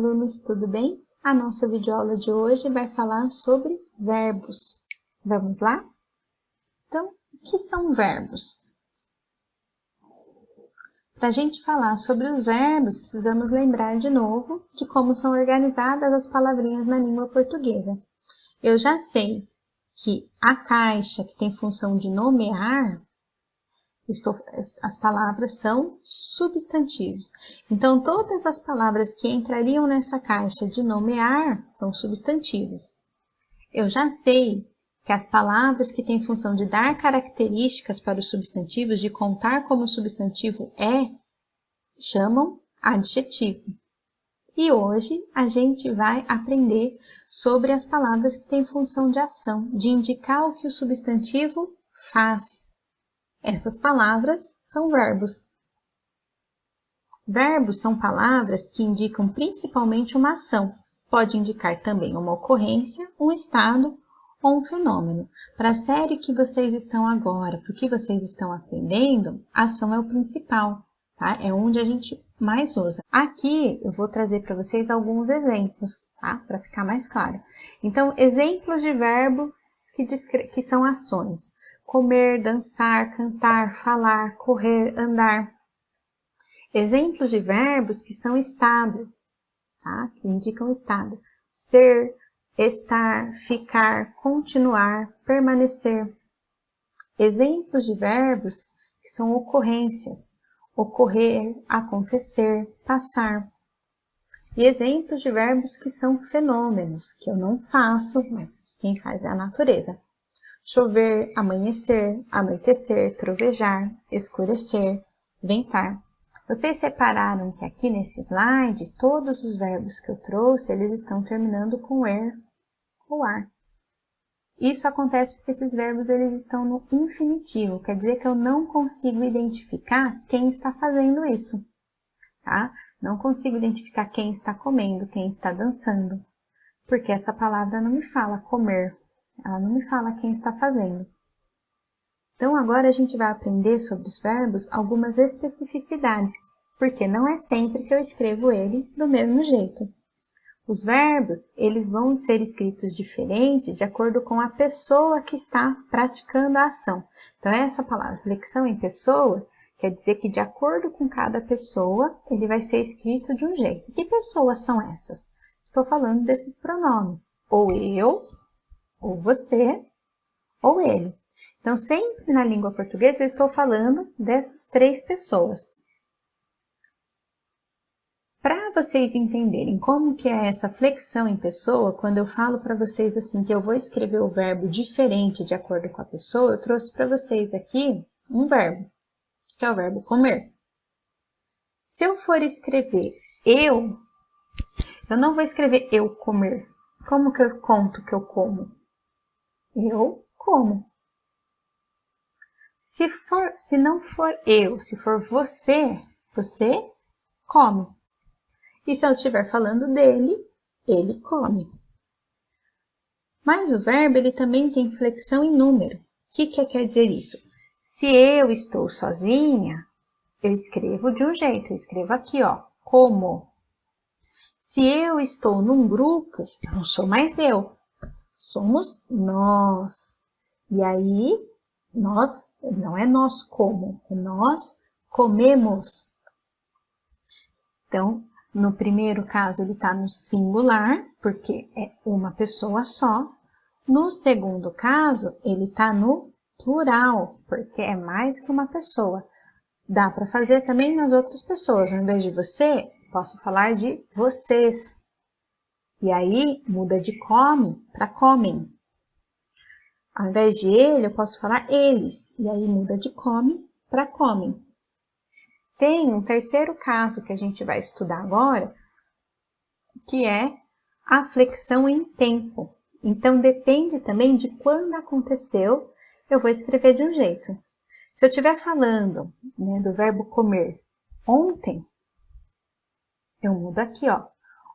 alunos, tudo bem? A nossa videoaula de hoje vai falar sobre verbos. Vamos lá? Então, o que são verbos? Para a gente falar sobre os verbos, precisamos lembrar de novo de como são organizadas as palavrinhas na língua portuguesa. Eu já sei que a caixa, que tem função de nomear, as palavras são substantivos. Então, todas as palavras que entrariam nessa caixa de nomear são substantivos. Eu já sei que as palavras que têm função de dar características para os substantivos, de contar como o substantivo é, chamam adjetivo. E hoje a gente vai aprender sobre as palavras que têm função de ação, de indicar o que o substantivo faz. Essas palavras são verbos. Verbos são palavras que indicam principalmente uma ação. Pode indicar também uma ocorrência, um estado ou um fenômeno. Para a série que vocês estão agora, para o que vocês estão aprendendo, a ação é o principal, tá? É onde a gente mais usa. Aqui eu vou trazer para vocês alguns exemplos, tá? Para ficar mais claro. Então, exemplos de verbo que são ações. Comer, dançar, cantar, falar, correr, andar. Exemplos de verbos que são estado, tá? Que indicam estado. Ser, estar, ficar, continuar, permanecer. Exemplos de verbos que são ocorrências. Ocorrer, acontecer, passar. E exemplos de verbos que são fenômenos, que eu não faço, mas que quem faz é a natureza. Chover, amanhecer, anoitecer, trovejar, escurecer, ventar. Vocês repararam que aqui nesse slide, todos os verbos que eu trouxe, eles estão terminando com er ou ar. Isso acontece porque esses verbos eles estão no infinitivo, quer dizer que eu não consigo identificar quem está fazendo isso, tá? Não consigo identificar quem está comendo, quem está dançando, porque essa palavra não me fala comer. Ela não me fala quem está fazendo. Então, agora a gente vai aprender sobre os verbos algumas especificidades, porque não é sempre que eu escrevo ele do mesmo jeito. Os verbos, eles vão ser escritos diferente de acordo com a pessoa que está praticando a ação. Então, essa palavra, flexão em pessoa, quer dizer que de acordo com cada pessoa, ele vai ser escrito de um jeito. Que pessoas são essas? Estou falando desses pronomes. Ou eu, ou você, ou ele. Então, sempre na língua portuguesa eu estou falando dessas três pessoas. Para vocês entenderem como que é essa flexão em pessoa, quando eu falo para vocês assim que eu vou escrever o verbo diferente de acordo com a pessoa, eu trouxe para vocês aqui um verbo, que é o verbo comer. Se eu for escrever eu não vou escrever eu comer. Como que eu conto que eu como? Eu como. Se não for eu, se for você, você come. E se eu estiver falando dele, ele come. Mas o verbo ele também tem flexão em número. O que quer dizer isso? Se eu estou sozinha, eu escrevo de um jeito. Eu escrevo aqui, ó, como. Se eu estou num grupo, não sou mais eu. Somos nós. E aí, nós, não é nós como, é nós comemos. Então, no primeiro caso, ele está no singular, porque é uma pessoa só. No segundo caso, ele está no plural, porque é mais que uma pessoa. Dá para fazer também nas outras pessoas. Ao invés de você, posso falar de vocês. E aí, muda de come para comem. Ao invés de ele, eu posso falar eles. E aí, muda de come para comem. Tem um terceiro caso que a gente vai estudar agora, que é a flexão em tempo. Então, depende também de quando aconteceu, eu vou escrever de um jeito. Se eu estiver falando, né, do verbo comer ontem, eu mudo aqui, ó.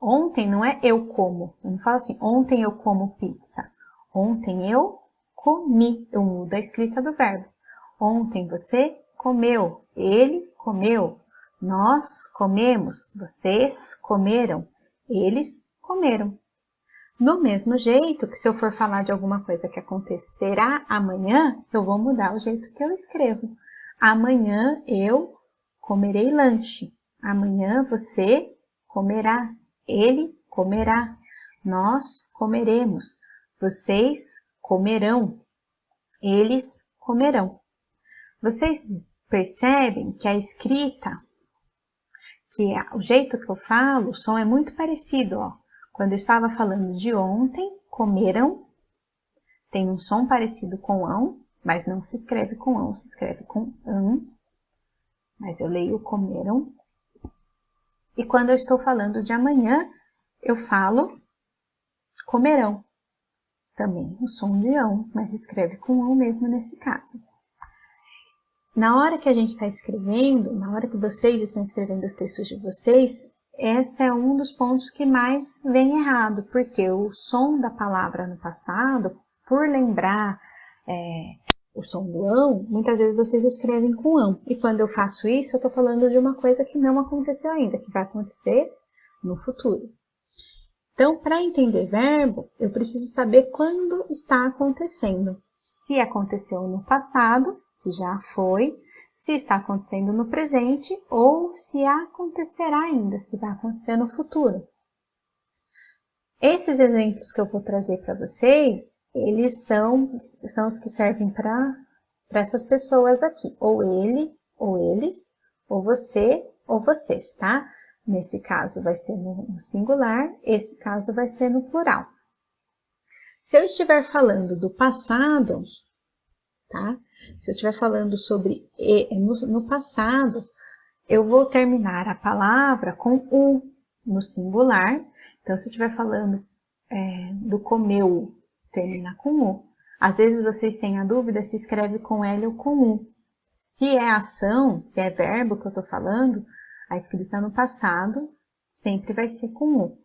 Ontem não é eu como. Eu não falo assim, ontem eu como pizza. Ontem eu comi. Eu mudo a escrita do verbo. Ontem você comeu. Ele comeu. Nós comemos. Vocês comeram. Eles comeram. Do mesmo jeito que se eu for falar de alguma coisa que acontecerá amanhã, eu vou mudar o jeito que eu escrevo. Amanhã eu comerei lanche. Amanhã você comerá. Ele comerá. Nós comeremos. Vocês comerão. Eles comerão. Vocês percebem que a escrita, o jeito que eu falo, o som é muito parecido, ó. Quando eu estava falando de ontem, comeram, tem um som parecido com ão, mas não se escreve com ão, se escreve com ão. Mas eu leio comeram. E quando eu estou falando de amanhã, eu falo comerão. Também o som de ão, mas se escreve com ão mesmo nesse caso. Na hora que a gente está escrevendo, na hora que vocês estão escrevendo os textos de vocês, esse é um dos pontos que mais vem errado, porque o som da palavra no passado, por lembrar o som do ão, muitas vezes vocês escrevem com ão. E quando eu faço isso, eu estou falando de uma coisa que não aconteceu ainda, que vai acontecer no futuro. Então, para entender verbo, eu preciso saber quando está acontecendo. Se aconteceu no passado, se já foi, se está acontecendo no presente ou se acontecerá ainda, se vai acontecer no futuro. Esses exemplos que eu vou trazer para vocês, eles são os que servem para essas pessoas aqui. Ou ele, ou eles, ou você, ou vocês, tá? Nesse caso vai ser no singular, esse caso vai ser no plural. Se eu estiver falando do passado, tá? Se eu estiver falando sobre no passado, eu vou terminar a palavra com u no singular. Então, se eu estiver falando do comeu, termina com u. Às vezes vocês têm a dúvida se escreve com L ou com U. Se é ação, se é verbo que eu estou falando, a escrita no passado sempre vai ser com U.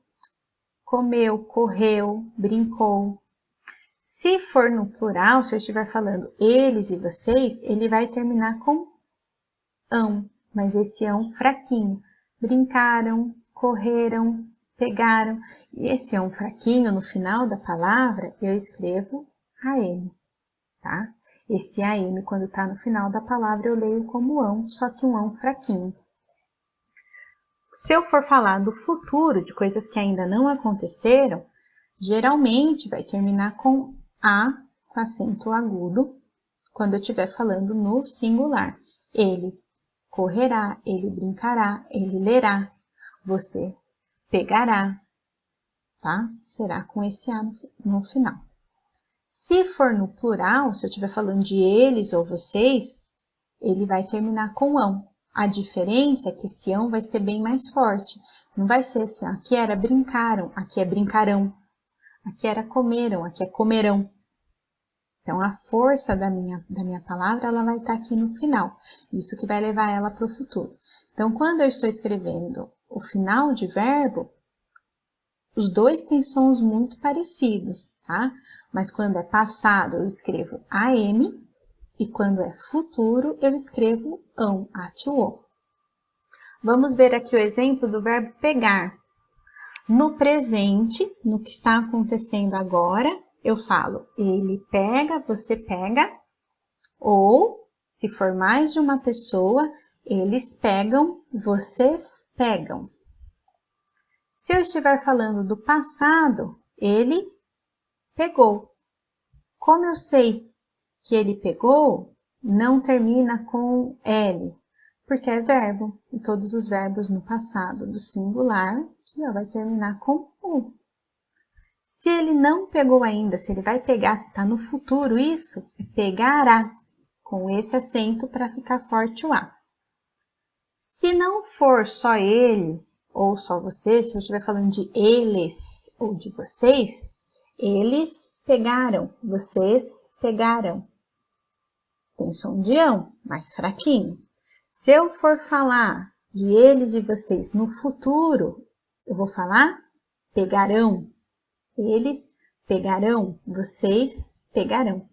Comeu, correu, brincou. Se for no plural, se eu estiver falando eles e vocês, ele vai terminar com ão, mas esse ão fraquinho. Brincaram, correram, pegaram. E esse ão fraquinho, no final da palavra, eu escrevo AM, tá? Esse AM, quando está no final da palavra, eu leio como ão, só que um ão fraquinho. Se eu for falar do futuro, de coisas que ainda não aconteceram, geralmente vai terminar com A, com acento agudo, quando eu estiver falando no singular. Ele correrá, ele brincará, ele lerá, você pegará, tá? Será com esse A no final. Se for no plural, se eu estiver falando de eles ou vocês, ele vai terminar com ão. A diferença é que esse ão vai ser bem mais forte. Não vai ser assim, aqui era brincaram, aqui é brincarão. Aqui era comeram, aqui é comerão. Então, a força da minha palavra, ela vai estar aqui no final. Isso que vai levar ela para o futuro. Então, quando eu estou escrevendo o final de verbo, os dois têm sons muito parecidos, tá? Mas quando é passado, eu escrevo AM, e quando é futuro, eu escrevo ão, atiou. Vamos ver aqui o exemplo do verbo pegar. No presente, no que está acontecendo agora, eu falo ele pega, você pega, ou, se for mais de uma pessoa, eles pegam, vocês pegam. Se eu estiver falando do passado, ele pegou. Como eu sei que ele pegou, não termina com L, porque é verbo, e todos os verbos no passado do singular, que vai terminar com U. Se ele não pegou ainda, se ele vai pegar, se está no futuro, isso é pegará, com esse acento para ficar forte o A. Se não for só ele, ou só você, se eu estiver falando de eles ou de vocês, eles pegaram, vocês pegaram. Tem som de ão, mais fraquinho. Se eu for falar de eles e vocês no futuro, eu vou falar pegarão. Eles pegarão, vocês pegarão.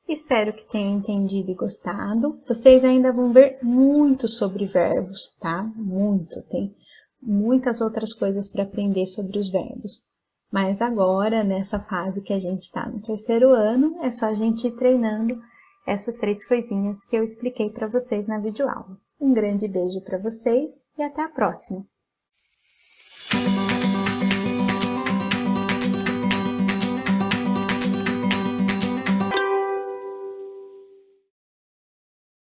Espero que tenham entendido e gostado. Vocês ainda vão ver muito sobre verbos, tá? Muito. Tem muitas outras coisas para aprender sobre os verbos. Mas agora, nessa fase que a gente está no terceiro ano, é só a gente ir treinando essas 3 coisinhas que eu expliquei para vocês na videoaula. Um grande beijo para vocês e até a próxima!